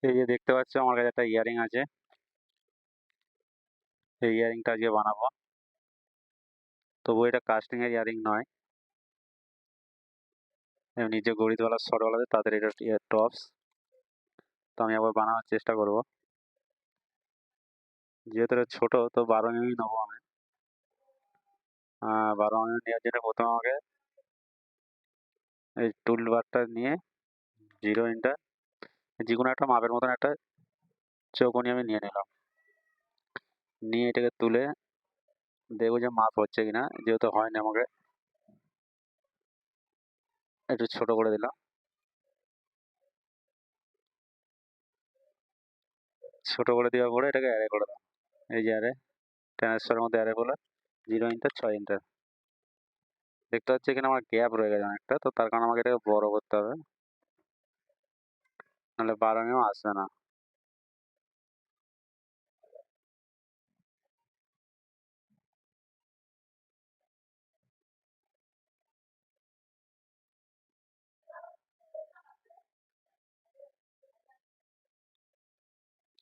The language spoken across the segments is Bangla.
এই যে দেখতে পাচ্ছ আমার কাছে একটা ইয়ারিং আছে, এই ইয়ারিংটা আজকে বানাবো। তবু এটা কাস্টিং এর ইয়ারিং নয়, এমনি যে গরিদওয়ালা শর্টওয়ালাদের তাদের এটা টপস। তো আমি একবার বানানোর চেষ্টা করব, যেহেতু এটা ছোট তো 12 mm নেবো আমি। 12 mm নেওয়ার জন্য প্রথমে আমাকে এই টুল বারটা নিয়ে 0 ইঞ্চটা যে কোনো একটা মাপের মতন একটা চৌকোনি আমি নিয়ে নিলাম। নিয়ে এটাকে তুলে দেখবো যে মাপ হচ্ছে কিনা, যেহেতু হয়নি আমাকে একটু ছোট করে দিলাম। ছোট করে দেওয়ার পরে এটাকে অ্যারে করে দাও। এই যে অ্যারে, ট্রান্সফারের মধ্যে অ্যারে বলে 0 ইঞ্চটা 6 ইঞ্চের। দেখতে হচ্ছে এখানে আমার গ্যাপ রয়ে গেছে অনেকটা, তো তার কারণে আমাকে এটাকে বড় করতে হবে, নাহলে 12 mm আসবে না।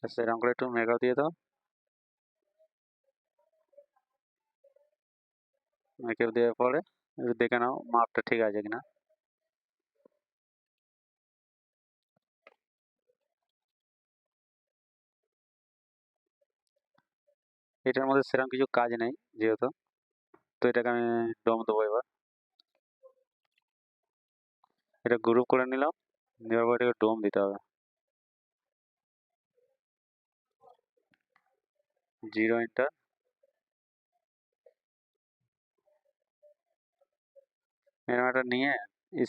সেরকম করে একটু মেকআপ দিয়ে দাও। মেকআপ দেওয়ার পরে একটু দেখে নাও মাপটা ঠিক আছে কিনা। এটার মধ্যে সেরকম কিছু কাজ নেই যেহেতু, তো এটাকে আমি ডোম দেবো এবার। এটা গ্রুপ করে নিলাম, দেওয়ার পর এটাকে ডোম দিতে হবে 0 ইঞ্চটা। এরকম একটা নিয়ে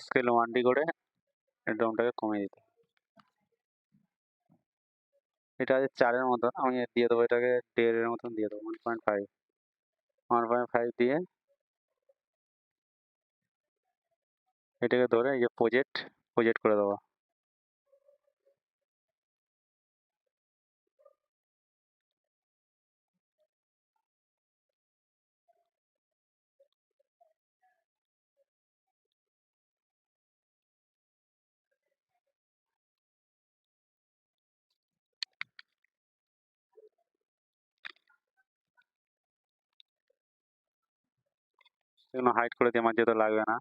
স্কেল 1D করে ডোমটাকে কমিয়ে দিতে। এটা আছে 4-এর মতন, আমি দিয়ে দেবো এটাকে 1.5-এর মতন দিয়ে দেবো, 1.5। 1.5 দিয়ে এটাকে ধরে এই যে প্রজেক্ট প্রজেক্ট করে দেবো। এগুলো হাইড করে দিয়ে আমার যেহেতু লাগবে না।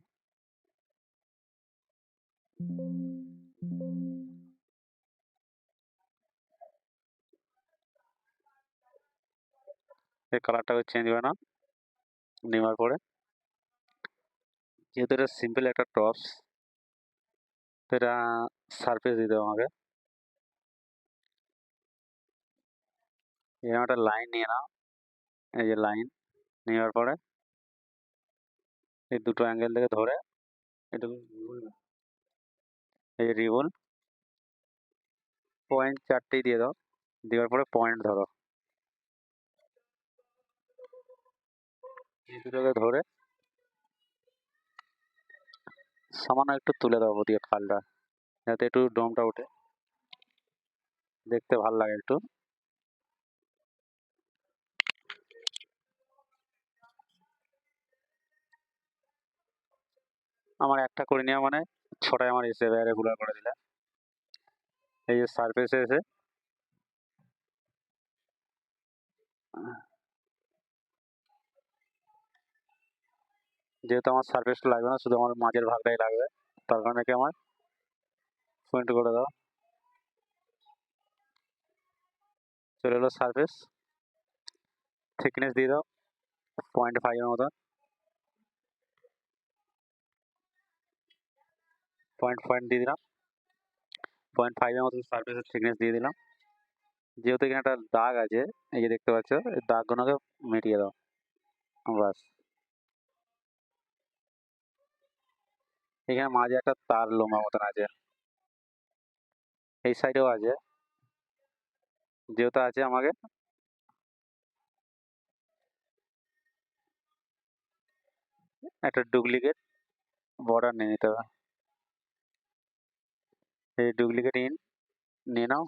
এই কালারটাকে চেঞ্জ হবে না, নেওয়ার পরে যেহেতু এটা সিম্পল একটা টপস, তো এটা সারফেস দিতে হবে আমাকে। এরকম একটা লাইন নিয়ে নাও, এই যে লাইন নেওয়ার পরে এই দুটো অ্যাঙ্গেল থেকে ধরে এটুকু এই যে রিবন পয়েন্ট 4টেই দিয়ে দাও। দেওয়ার পরে পয়েন্ট ধরো, এই দুটোকে ধরে সামান্য একটু তুলে দাও দিয়ে খালটা, যাতে একটু ডোমটা ওঠে, দেখতে ভাল লাগে একটু। আমার একটা করে নেওয়া মানে 6টায় আমার এসে যাবে রেগুলার করে দিলে। এই যে সারফেসে এসে যেহেতু আমার সারফেসটা লাগবে না, শুধু আমার মাঝের ভাগটাই লাগবে, তার কারণে কি আমার পয়েন্ট করে দাও। চলে এলো সারফেস, থিকনেস দিয়ে দাও 0.5-এর মতো, 0.5 দিয়ে দিলাম। 0.5-এর মতো সারফেসের থিকনেস দিয়ে দিলাম। যেহেতু এখানে একটা দাগ আছে, এই যে দেখতে পাচ্ছ, এই দাগগুলোকে মিটিয়ে দাও, বাস। এখানে মাঝে একটা তার লোমা মতন আছে, এই সাইডেও আছে, যেহেতু আছে আমাকে একটা ডুপ্লিকেট বর্ডার নিয়ে নিতে হবে। এই ডুপ্লিকেট ইন নিয়ে নাও।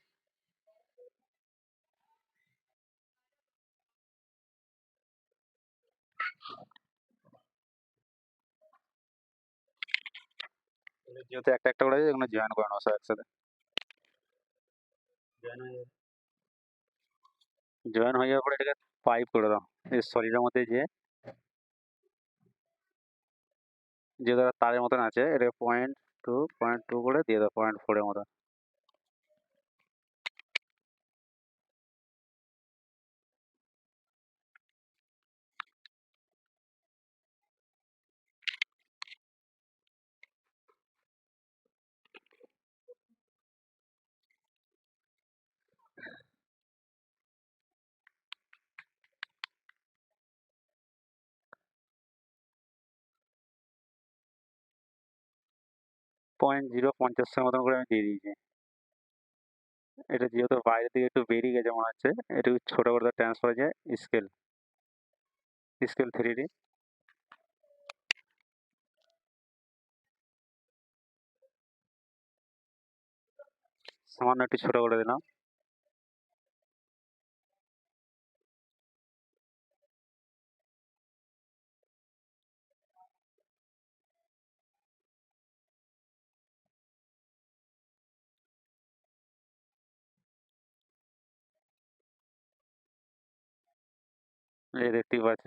যেহেতু একটা একটা করে আছে, এগুলো জয়েন করে নাও সব একসাথে। জয়েন হয়ে যাওয়ার পরে এটাকে 5 করে দাও। এই সলিডের মধ্যে যে ধরো তারের মতন আছে, এটাকে 0.2 করে দিয়ে দাও, 0.4 এর মতন। 0.050 এর মতন করে আমি দিয়ে দিয়েছি। এটা যেহেতু বাইরের দিকে একটু বেরিয়ে গেছে মনে হচ্ছে, একটু ছোট করে ট্রান্সফার হয়ে যায়। স্কেল, স্কেল 3D সামান্য একটু ছোট করে দিলাম। এই দেখতেই পাচ্ছ।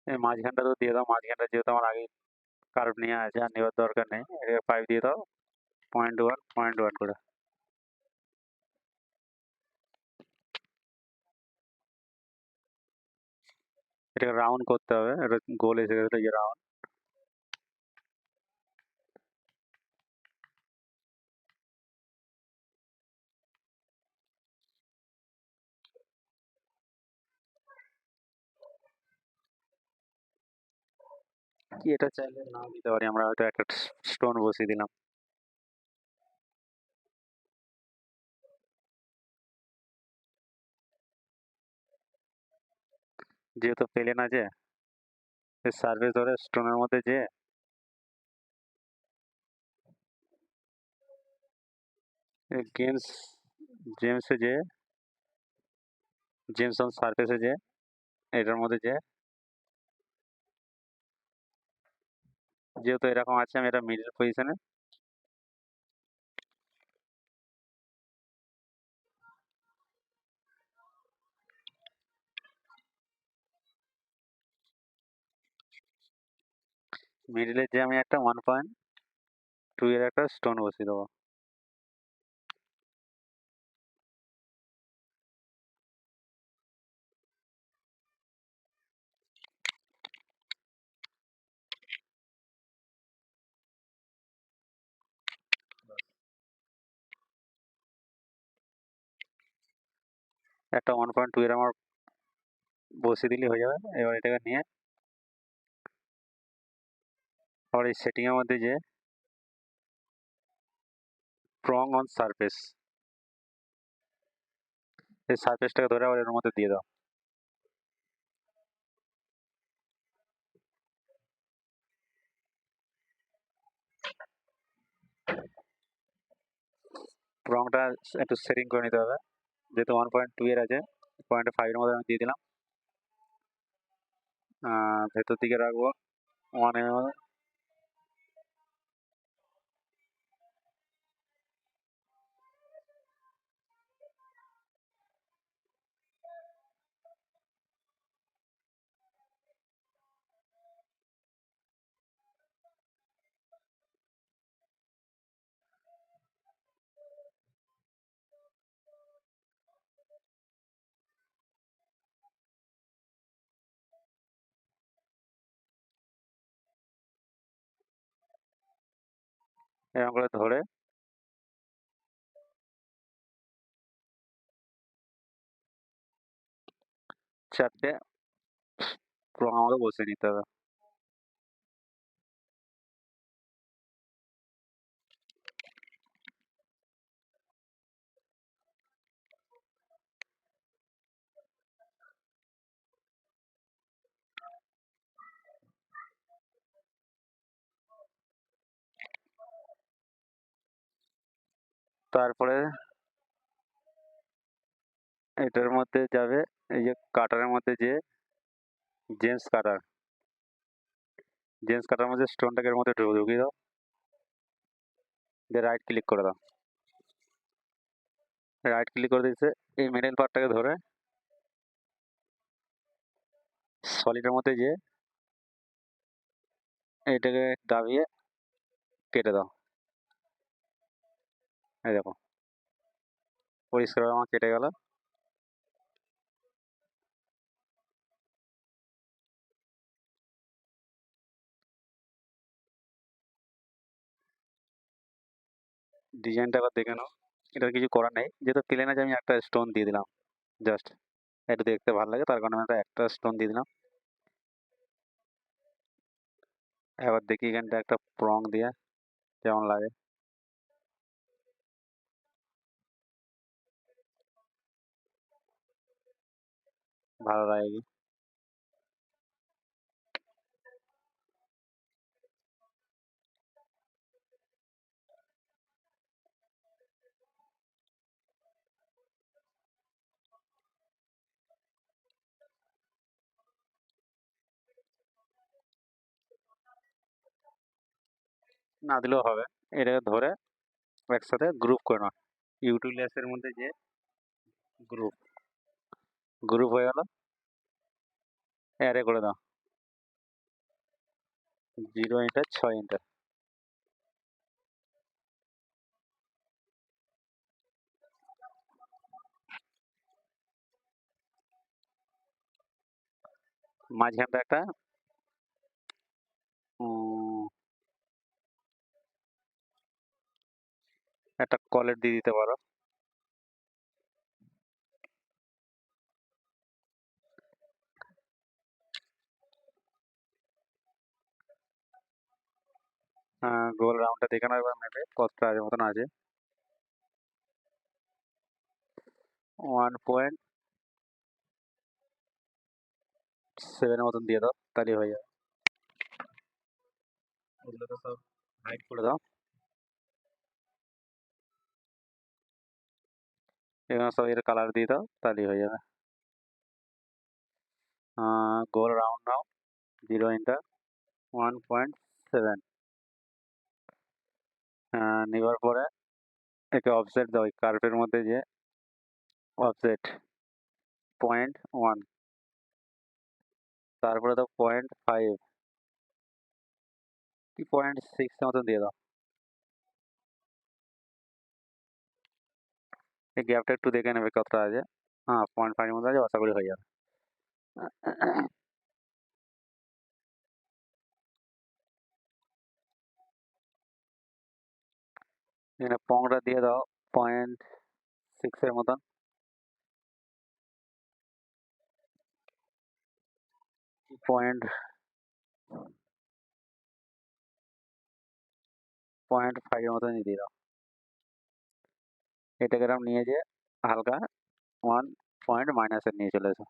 এই মাঝখানটা তো দিয়ে দাও, মাঝখানটা যেহেতু আমার আগে কার্ভ নেওয়া আছে, আর নেওয়ার দরকার নেই। এটাকে 5 দিয়ে দাও, 0.1 করে। এটাকে রাউন্ড করতে হবে, এটা গোল এসে গেছে, এই রাউন্ড। কি এটা চাইলে নাও দিতে পারি, আমরা হয়তো একটা স্টোন বসিয়ে দিলাম। যেহেতু প্লেন আছে, সার্ফেস ধরে স্টোনের মধ্যে যে গেমস জেমসে যে জেমস অন সার্ফেসে যে এটার মধ্যে যে, যেহেতু এরকম আছে, আমি এটা মিডল পজিশনে মিডলে যে আমি একটা 1.2 এর একটা স্টোন বসিয়ে দেবো। একটা 1.2 এর আমার বসিয়ে দিলে হয়ে যাবে। এবার এটাকে নিয়ে আবার এই সেটিং এর মধ্যে যে প্রং অন সারফেস, এই সারফেসটাকে ধরে আবার এর মধ্যে দিয়ে দাও। প্রংটা একটু সেটিং করে নিতে হবে, যেহেতু 1.2 এর আছে, 0.5 এর মধ্যে আমি দিয়ে দিলাম। ভেতর দিকে রাখবো 1 এর মধ্যে। এরকম করে ধরে চারটে প্রং আমাকে বসিয়ে নিতে হবে। তারপরে এটার মধ্যে যাবে এই যে কাটারের মধ্যে যে জেমস কাটার মধ্যে স্টোনটাকে এর মধ্যে ঢুকিয়ে দাও, দিয়ে রাইট ক্লিক করে দাও। রাইট ক্লিক করে দিয়েছে, এই মিডল পার্টটাকে ধরে সলিডের মধ্যে যে এটাকে দাবিয়ে কেটে দাও। এই দেখো পরিষ্কার আমার কেটে গেল। ডিজাইনটা আবার দেখে নাও, এটার কিছু করার নেই, যেহেতু প্লেন আছে আমি একটা স্টোন দিয়ে দিলাম, জাস্ট একটু দেখতে ভালো লাগে তার কারণে আমি একটা স্টোন দিয়ে দিলাম। এবার দেখি এখানটা একটা প্রং দিয়ে কেমন লাগে। ভালো লাগে কি না দিলেও হবে। এটাকে ধরে একসাথে গ্রুপ করে নাও, ইউটিলিয়াসের মধ্যে যে গ্রুপ গ্রুপ হয়ে গেল, অ্যারে করে দাও 0 ইন্টার 6 ইন্টার। মাঝখানটা একটা কলের দিয়ে দিতে পারো। গোল রাউন্ডটা দেখে নাও এবার ম্যাপে কতটা আছে মতন আছে, 1.7 মতন দিয়ে দাও, তাহলে হয়ে যাবে। ওগুলোকে সব হাইড করে দাও, এখানে সব এর কালার দিয়ে দাও, তাহলে হয়ে যাবে। গোল রাউন্ড নাও 0 ইন্টার 1.7, নেবার পরে একে অফসেট দাও, ওই কার্ভের মধ্যে যে অফসেট 0.1, তারপরে দাও 0.5 কি 0.6 মতন দিয়ে দাও। এই গ্যাপটা একটু দেখে নেবে কতটা আছে, 0.5 মতো আছে, আশা করি হয়ে যাবে। এখানে পংটা দিয়ে দাও 0.6 মতন, পয়েন্ট 0.5 মতন দিয়ে দাও। এটাকে এরকম নিয়ে যে হালকা 1 পয়েন্ট মাইনাসের নিয়ে চলে এসো।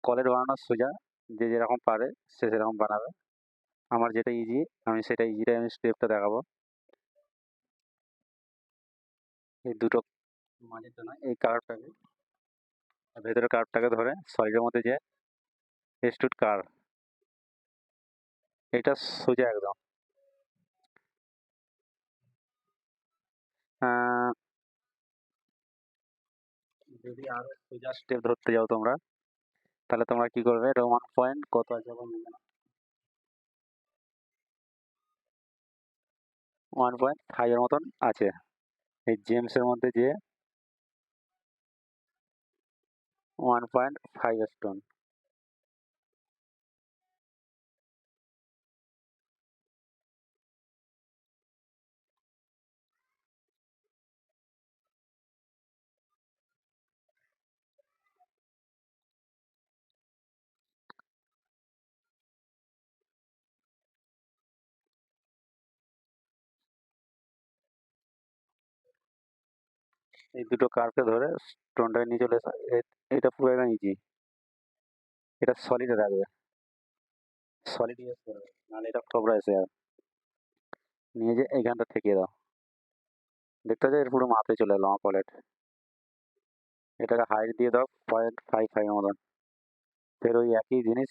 কলের বানানো সোজা, যে যেরকম পারে সে সেরকম বানাবে। আমার যেটা ইজি আমি সেটা ইজিটাই আমি স্টেপটা দেখাবো। এই দুটো মাঝের জন্য এই কার্ভটাকে, ভেতরের কার্ভটাকে ধরে সলিডের মধ্যে যে এক্সট্রুড কার্ভ, এটা সোজা একদম। যদি আরো সোজা স্টেপ ধরতে যাও তোমরা, তাহলে তোমরা কি করবে, এটা 1 পয়েন্ট কত আছে 1.5 এর মতন আছে এই জেমসের মধ্যে যে 1.5 স্টোন। এই দুটো কার্ভকে ধরে স্টোনটাকে নিয়ে চলে এসো, এটা পুরো একদম ইজি। এটা সলিডে রাখবে, সলিড ইউজ করবে, নাহলে এটা ঠোকরা এসে যাবে। নিয়ে যে এইখানটা ঠেকিয়ে দাও, দেখতে পাচ্ছ এর পুরো মাপে চলে এলো আমার পলেট। এটাকে হাইট দিয়ে দাও 0.55 মতন। ফের ওই একই জিনিস,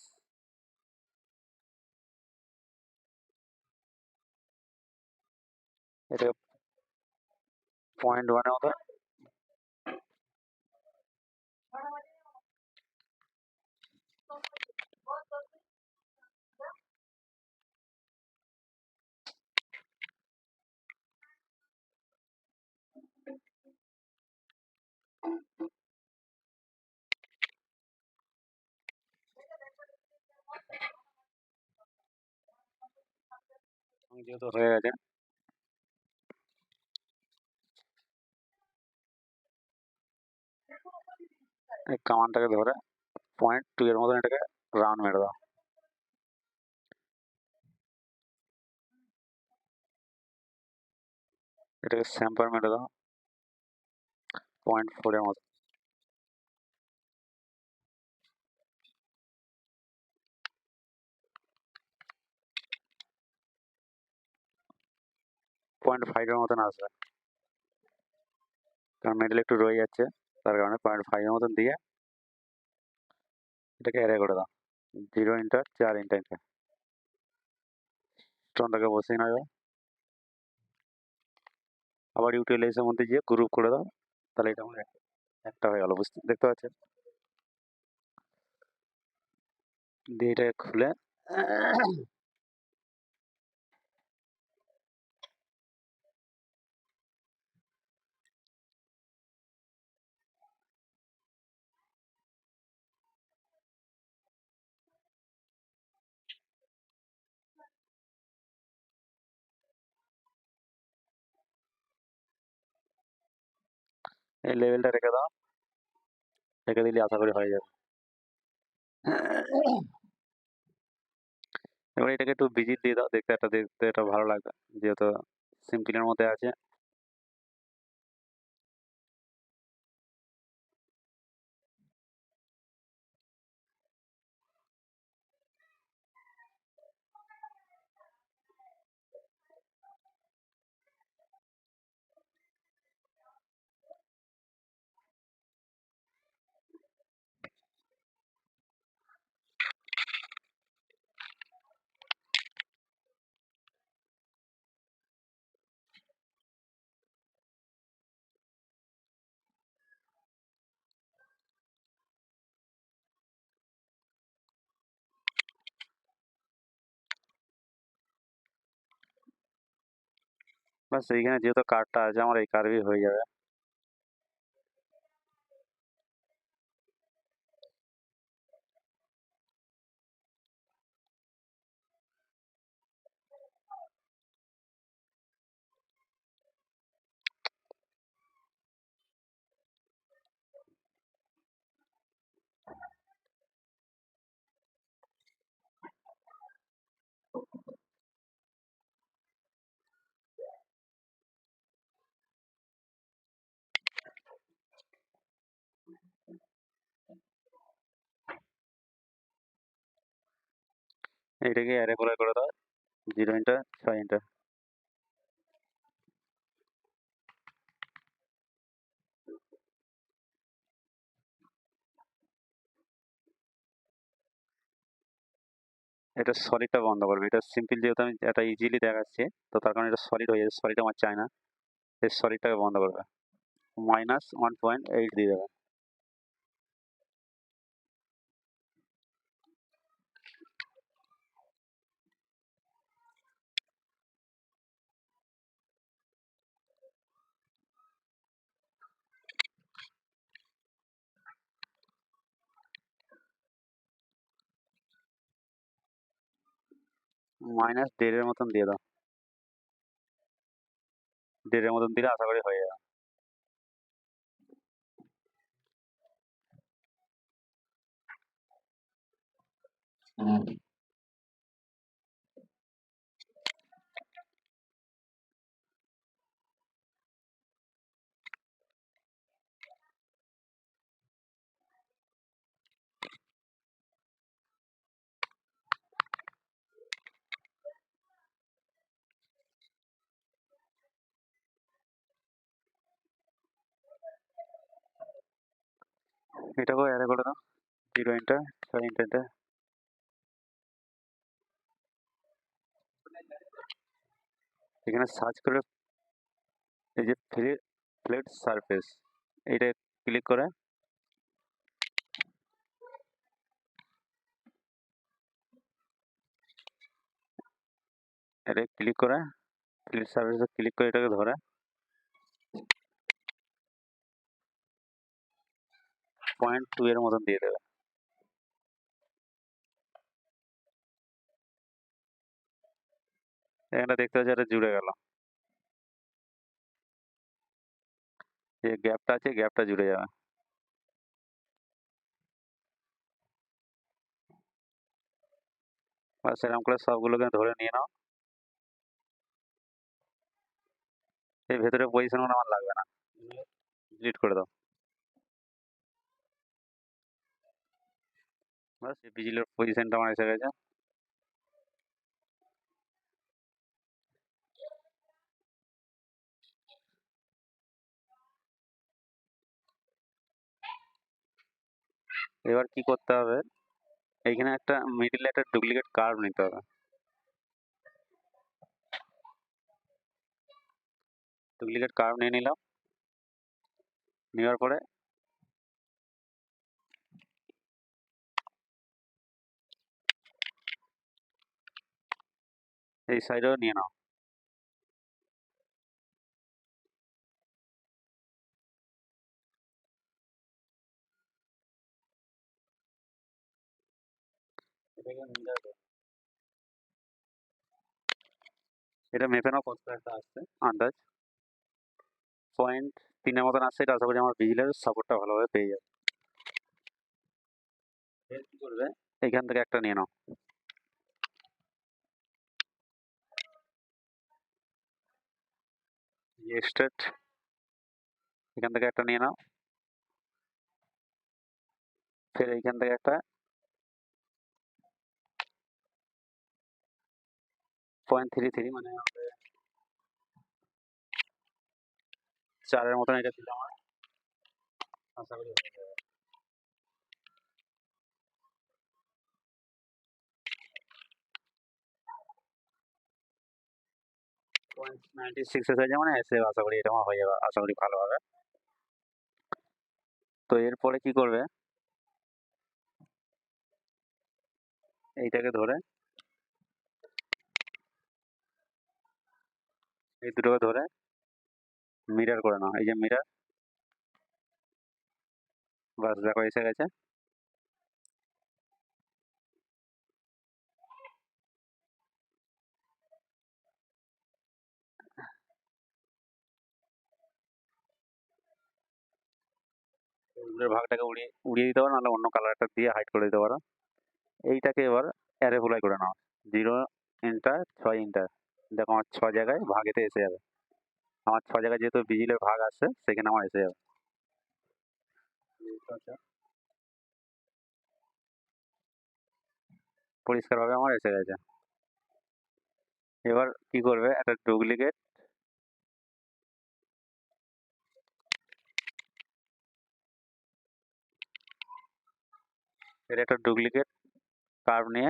এটাকে 0.1 মতো। যেহেতু হয়ে গেছে, এই কামানটাকে ধরে 0.2 এর মতন এটাকে রাউন্ড মেরে দাও। এটাকে স্যাম্পার মেরে দাও 0.4 এর মতো। পয়েন্ট ফাইভের মতন আসবে, কারণ মিডল একটু রয়ে যাচ্ছে, তার কারণে 0.5 মতন দিয়ে এটাকে এরে করে দাও। 0 ইন্টার 4 ইন্টার স্টোনটাকে বসিয়ে নেবে। আবার ইউটিলাইজের মধ্যে গিয়ে গ্রুপ করে দাও, তাহলে এটা আমার একটা হয়ে গেল, বুঝতে দেখতে পাচ্ছেন। দিয়ে এটা খুলে এই লেভেলটা রেখে দাও। রেখে দিলে আশা করি হয়ে যাবে। এবার এটাকে একটু ভিজিট দিয়ে দাও, দেখতে এটা ভালো লাগবে, যেহেতু সিম্পলের মধ্যে আছে। বাস এইখানে যেহেতু কার্ডটা আছে আমার, এই কার্ভই হয়ে যাবে। এটাকে অ্যারে করে দাও 0 ইন্টার 6 ইন্টার। এটা সলিডটা বন্ধ করবে, এটা সিম্পল যেহেতু আমি এটা ইজিলি দেখাচ্ছি, তো তার কারণে এটা সলিড হয়ে যাচ্ছে, সলিড আমার চাই না। এই সলিডটাকে বন্ধ করবে, -1.8 দিয়ে দেবে। -1.5 মতন দিয়ে দাও। 1.5 মতন দিলে আশা করি হয়ে যাবে। এটাকেও অ্যারে করে দাও, 0 এন্টার, 6 এন্টার। এখানে সার্চ করে এই যে ফ্ল্যাট সারফেস, এটা ক্লিক করে এটা ক্লিক করে ফ্ল্যাট সারফেসে ক্লিক করে এটাকে ধরে 0.2 এর মতন দিয়ে দেবে। এখানে দেখতে পাচ্ছি এটা জুড়ে গেল, যে গ্যাপটা আছে গ্যাপটা জুড়ে যাবে। বা সেরকম করে সবগুলোকে ধরে নিয়ে নাও। এই ভেতরে পজিশন আমার লাগবে না, ডিলিট করে দাও। বাস এই বিজলির পজিশনটা আমার এসে গেছে। এবার কি করতে হবে, এইখানে একটা মিডিলে একটা ডুপ্লিকেট কার্ভ নিতে হবে। ডুপ্লিকেট কার্ভ নিয়ে নিলাম, নেওয়ার পরে এই সাইডেও নিয়ে নাও। এটা মেপে নাও কত একটা আসছে আন্দাজ। 0.3 মতন আসছে, এটা আশা করি আমার বিজলির সাপোর্টটা ভালোভাবে পেয়ে যাবে। এর কি করবে, এইখান থেকে একটা নিয়ে নাও, স্ট্রেট, এখান থেকে একটা নিয়ে নাও। ফের এইখান থেকে একটা 0.33 মানে 4 মতন এটা ছিল আমার, আশা করি হয়ে যাবে। 0.96 এসে যায় মানে এসে, আশা করি এটা আমার হয়ে যাবে, আশা করি ভালো হবে। তো এরপরে কি করবে, এইটাকে ধরে এই দুটোকে ধরে মিরার করে নাও, এই যে মিরার। বাস দেখো এসে গেছে। এগুলোর ভাগটাকে উড়িয়ে উড়িয়ে দিতে পারো, নাহলে অন্য কালার একটা দিয়ে হাইড করে দিতে পারো। এইটাকে এবার অ্যারে ফ্লাই করে নাও, 0 এন্টার, 6 এন্টার। দেখো আমার 6 জায়গায় ভাগেতে এসে যাবে, আমার 6 জায়গায় যেহেতু বিজিলের ভাগ আসছে সেখানে আমার এসে যাবে। পরিষ্কার ভাবে আমার এসে গেছে। এবার কি করবে, একটা ডুপ্লিকেট এর একটা ডুপ্লিকেট কার্ভ নিয়ে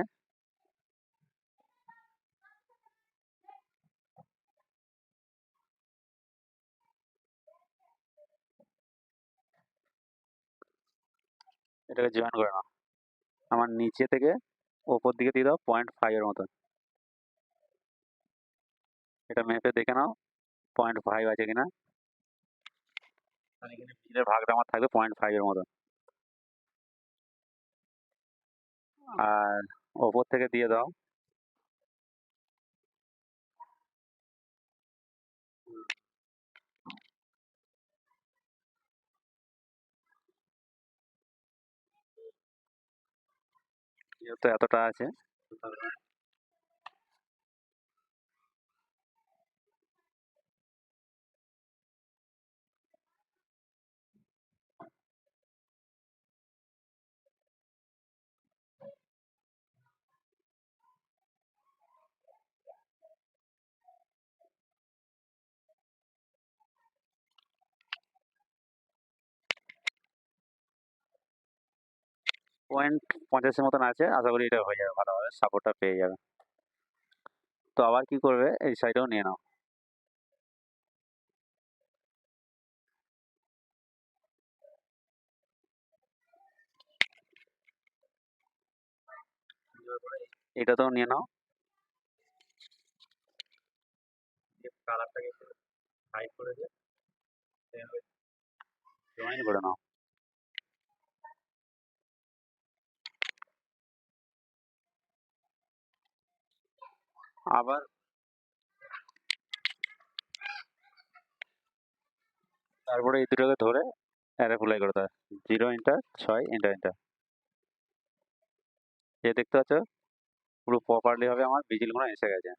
এটাকে জয়েন করে নাও। আমার নিচে থেকে ওপর দিকে দিয়ে দাও 0.5 এর মতন। এটা মেপে দেখে নাও 0.5 আছে কিনা, মানে এখানে বিলের ভাগটা আমার থাকবে 0.5 এর মতন। আর ওপর থেকে দিয়ে দাও যেহেতু এতটা আছে, 0.85 মতন আছে, আশা করি এটা হয়ে যাবে ভালোভাবে, সাপোর্টটা পেয়ে যাবে। তো আবার কি করবে, এই সাইডেও নিয়ে নাও। এটাতেও নিয়ে নাও, কালারটাকে একটু হাইড করে দিয়ে জয়েন করে নাও। আবার তারপরে এই দুটোকে ধরে অ্যাপ্লাই করে দাও, 0 এন্টার 6 এন্টার এন্টার। যে দেখতে পাচ্ছ পুরো প্রপারলি ভাবে আমার ভিজিলগুলো এসে গেছে।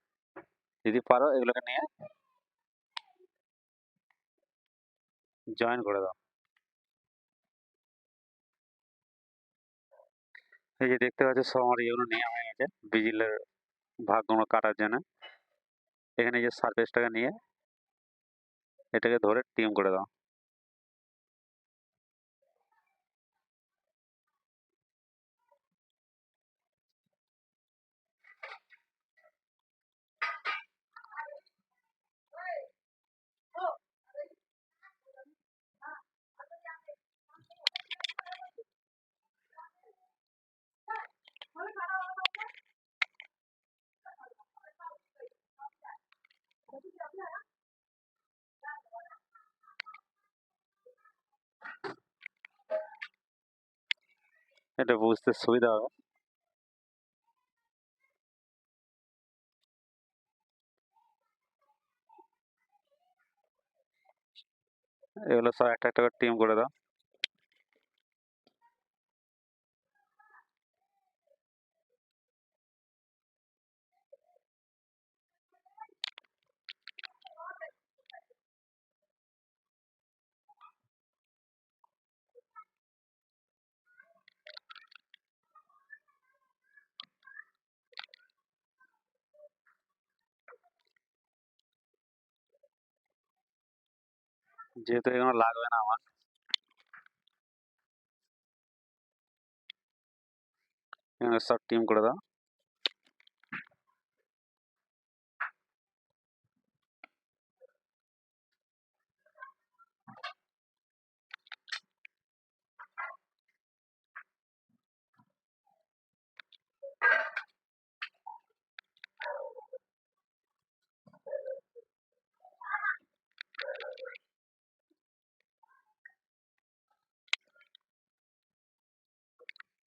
যদি পারো এগুলোকে নিয়ে জয়েন করে দাও। এই যে দেখতে পাচ্ছ সব আমার এগুলো নেওয়া হয়ে গেছে ভিজিলের ভাগগুলো কাটার জন্য। এখানে এই যে সারফেসটাকে নিয়ে এটাকে ধরে টিম করে দাও। এটা বুঝতে সুবিধা হবে। এগুলো সব একটা একটা করে টিম করে দাও। যেহেতু এগুলো লাগবে না আমার, এগুলো সব টিম করে দাও।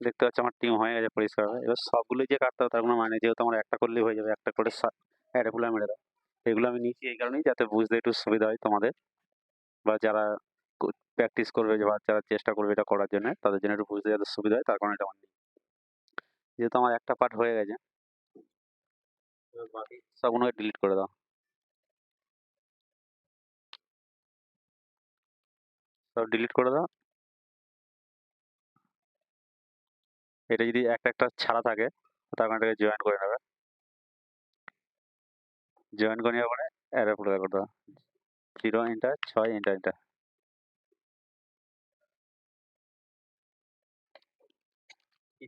দেখতে পাচ্ছ আমার টিম হয়ে গেছে পরিষ্কার ভাবে। এবার সবগুলো যে কাটতে হবে তার কোনো মানে নেই, যেহেতু আমার একটা করলেই হয়ে যাবে। একটা করে অ্যারেগুলো মেরে দাও। এগুলো আমি নিয়েছি এই কারণেই যাতে বুঝতে একটু সুবিধা হয় তোমাদের, বা যারা প্র্যাকটিস করবে বা যারা চেষ্টা করবে এটা করার জন্য, তাদের জন্য একটু বুঝতে যাতে সুবিধা হয়, তার কারণে এটা আমার নিই। যেহেতু আমার একটা পার্ট হয়ে গেছে, এবার বাকি সবগুলোকে ডিলিট করে দাও। সব ডিলিট করে দাও। এটা যদি একটা একটা ছাড়া থাকে তার কারণে এটাকে জয়েন করে নেবে। জয়েন করে নেওয়ার পরে অ্যাপ্লাই করে দাও, 0 এন্টার 6 এন্টার এন্টার।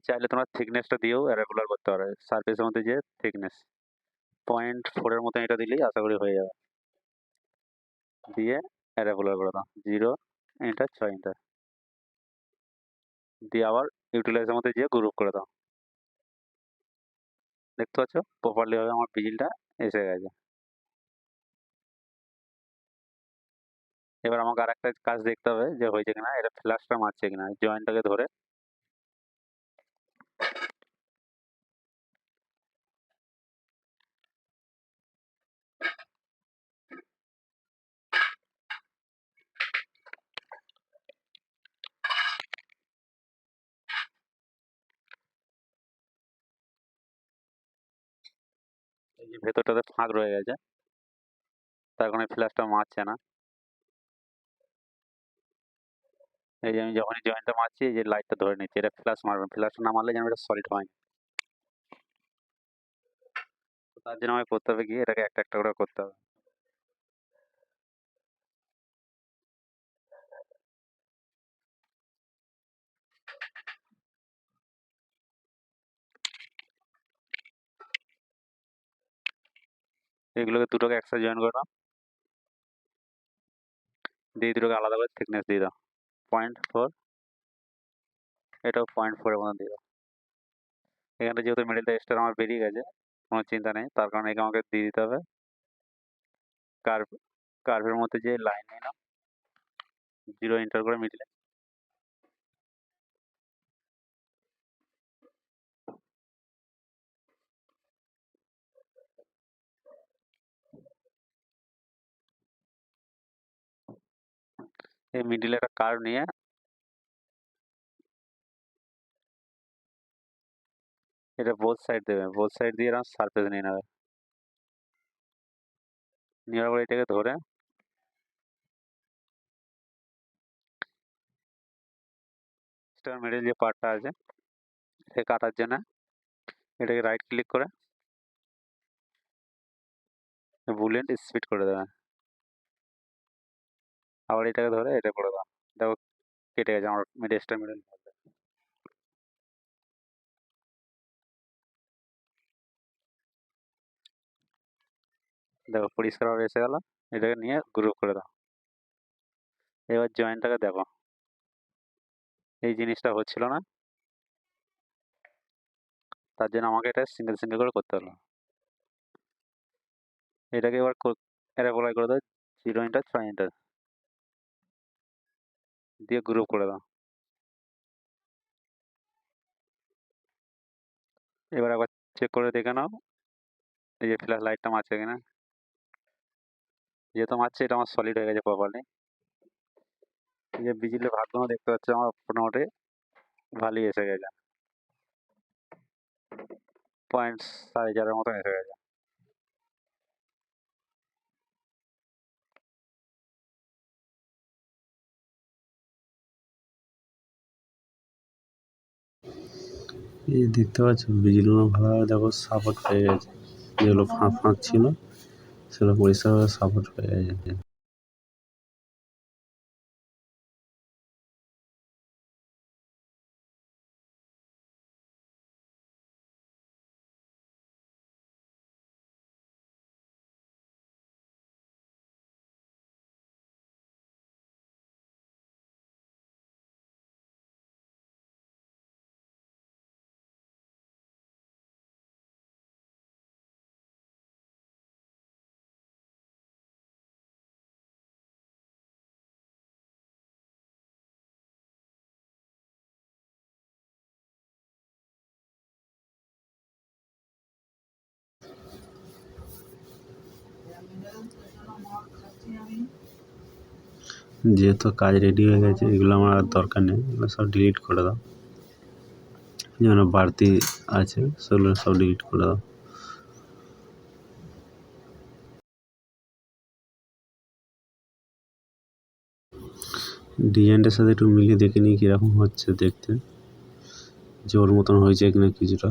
চাইলে তোমরা থিকনেসটা দিয়েও রেগুলার করতে পারো। সারফেসের মধ্যে যে থিকনেস 0.4 এর মতন এটা দিলেই আশা করি হয়ে যাবে। দিয়ে রেগুলার করে দাও, 0 এন্টার 6 এন্টার। দিয়ে আবার ইউটিলাইজের মধ্যে যে গ্রুপ করে দাও। দেখতে পাচ্ছ প্রপারলি ভাবে আমার ভিজিলটা এসে গেছে। এবার আমাকে আর একটা কাজ দেখতে হবে যে হয়েছে কিনা, এটা ফ্ল্যাশটা মারছে কিনা। জয়েন্টটাকে ধরে এই যে ভেতরটাতে ফাঁক রয়ে গেছে, তার কারণে ফ্ল্যাশটা মারছে না। এই যে আমি যখনই জয়েন্টটা মারছি এই যে লাইটটা ধরে নিচ্ছে, এটা ফ্ল্যাশ মারবে। ফ্ল্যাশটা না মারলে যেন এটা সলিড হয় না। তো তার জন্য আমাকে করতে হবে কি, এটাকে একটা একটা করে করতে হবে। এগুলোকে দুটোকে একসাথে জয়েন করে দাও, দিয়ে দুটোকে আলাদা করে থিকনেস দিয়ে দাও 0.4, এটাও 0.4 এর মতন দিয়ে দাও। এখানে যেহেতু মিডিলটা এক্সট্রা আমার বেরিয়ে গেছে, কোনো চিন্তা নেই, তার কারণে একে আমাকে দিয়ে দিতে হবে কার্ভের মধ্যে যে লাইন নিয়ে নাও, 0 এন্টার করে মিডিলে, এই মিডিলে একটা কার্ভ নিয়ে এটা বোথ সাইড দেবে, বোথ সাইড দিয়ে এরকম সারফেস নিয়ে নেবে, নেওয়ার পরে এটাকে ধরে মিডিল যে পার্টটা আছে সে কাটার জন্য এটাকে রাইট ক্লিক করে বুলিয়ান স্প্লিট করে দেবে, আবার এটাকে ধরে এটা করে দাও, দেখো কেটে গেছে আমার এক্সট্রা মিডিল। দেখো পরিষ্কারভাবে এসে গেল, এটাকে নিয়ে গ্রুপ করে দাও। এবার জয়েন্টটাকে দেখো, এই জিনিসটা হচ্ছিল না, তার জন্য আমাকে এটা সিঙ্গেল সিঙ্গেল করে করতে হলো। এটাকে এবার অ্যাপ্লাই করে দাও 0 এন্টার 6 এন্টার দিয়ে গ্রুপ করে দাও। এবার একবার চেক করে দেখে নাও এই যে ফ্ল্যাশ লাইটটা মারছে কিনা, যেহেতু মারছে এটা আমার সলিড হয়ে গেছে প্রপারলি। এই যে বিজলি ভাগগুলো দেখতে পাচ্ছি আমার মোটামুটি ভালোই এসে গেছে, 0.4 মতন এসে গেছে। এই দেখতে পাচ্ছ বিজলিগুলো ভালোভাবে দেখো সাপোর্ট পেয়ে গেছে, যেগুলো ফাঁক ফাঁক ছিল সেগুলো পরিষ্কারভাবে সাপোর্ট পেয়ে গেছে। যেহেতু কাজ রেডি হয়ে গেছে, এগুলো আমার আর দরকার নেই, এগুলো সব ডিলিট করে দাও, যেগুলো বাড়তি আছে সেগুলো সব ডিলিট করে দাও। ডিজাইনটার সাথে একটু মিলিয়ে দেখে নিই কীরকম হচ্ছে দেখতে, যে ওর মতন হয়েছে কিনা কিছুটা,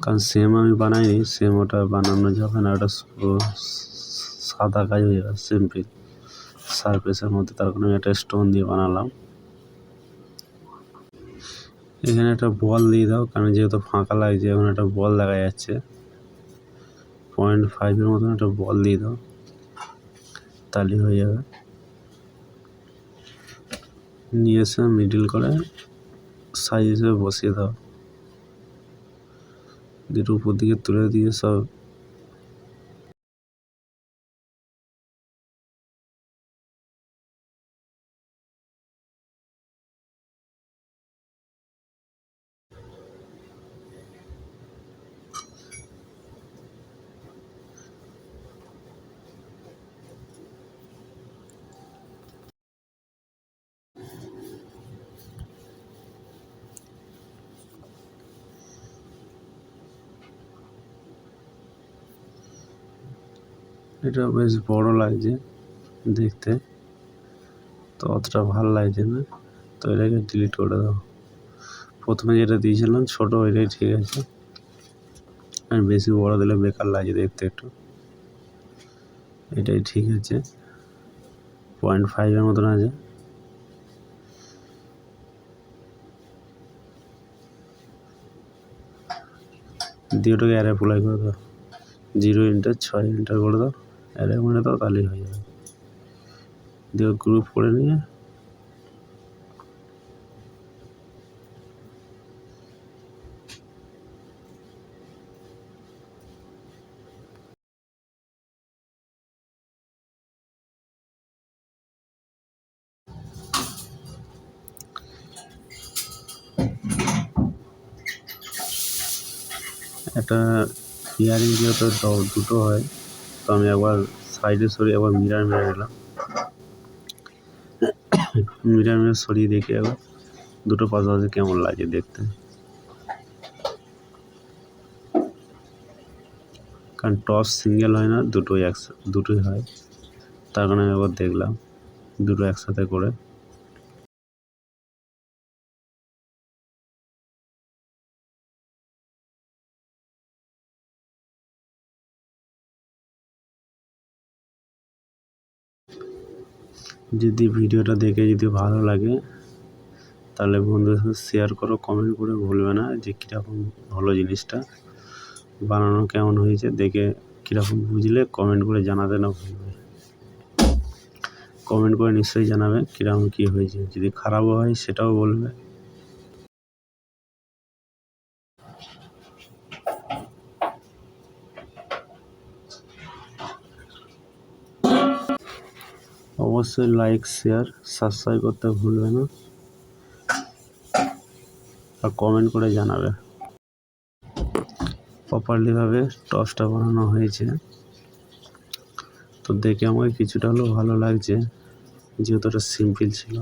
কারণ সেম আমি বানাইনি, সেম ওটা বানানো যাবে না, ওটা সাদা কাজ হয়ে যাবে সিম্পল সারফেসের মধ্যে, তার কারণে একটা স্টোন দিয়ে বানালাম। এখানে একটা বল দিয়ে দাও, কারণ যেহেতু ফাঁকা লাগছে এখন একটা বল দেখা যাচ্ছে, 0.5 মতন একটা বল দিয়ে দাও, তাহলে হয়ে যাবে। নিয়ে এসে মিডিল করে সাইজ হিসেবে বসিয়ে দাও, দুটো উপর দিকে তুলে দিয়ে সব এটা বেশ বড় লাগছে দেখতে, তো অতটা ভালো লাগছে না, তো এটাকে ডিলিট করে দাও। প্রথমে যেটা দিয়েছিলাম ছোট ওইটাই ঠিক আছে, আর বেশি বড় দিলে বেকার লাগে দেখতে একটু, এটাই ঠিক আছে। 0.5 মতন আছে, দিয়ে ওটাকে অ্যাপ্লাই করে দাও, 0 এন্টার 6 এন্টার করে দাও, অ্যারে করে দাও, তাহলেই হয়ে যাবে। দিয়ে গ্রুপ করে নিয়ে একটা ইয়ারিং যেহেতু দুটো হয়, তো আমি একবার সাইডে সরিয়ে একবার মিরার নিলাম, মিরার সরিয়ে দেখি একবার দুটো পাশাপাশি কেমন লাগে দেখতে, কারণ টপ সিঙ্গেল হয় না, দুটোই হয়, তার কারণে আমি একবার দেখলাম দুটো একসাথে করে। যদি ভিডিওটা দেখে যদি ভালো লাগে তাহলে বন্ধুদের সাথে শেয়ার করো, কমেন্ট করে ভুলবে না যে কীরকম হলো জিনিসটা, বানানো কেমন হয়েছে দেখে কীরকম বুঝলে কমেন্ট করে জানাতে না ভুলবে, কমেন্ট করে নিশ্চয়ই জানাবে কীরকম কী হয়েছে, যদি খারাপও হয় সেটাও বলবে। অবশ্যই লাইক শেয়ার সাবস্ক্রাইব করতে ভুলবে না, আর কমেন্ট করে জানাবে প্রপারলিভাবে টসটা বানানো হয়েছে। তো দেখে আমাকে কিছুটা হলেও ভালো লাগছে, যেহেতু এটা সিম্পল ছিল।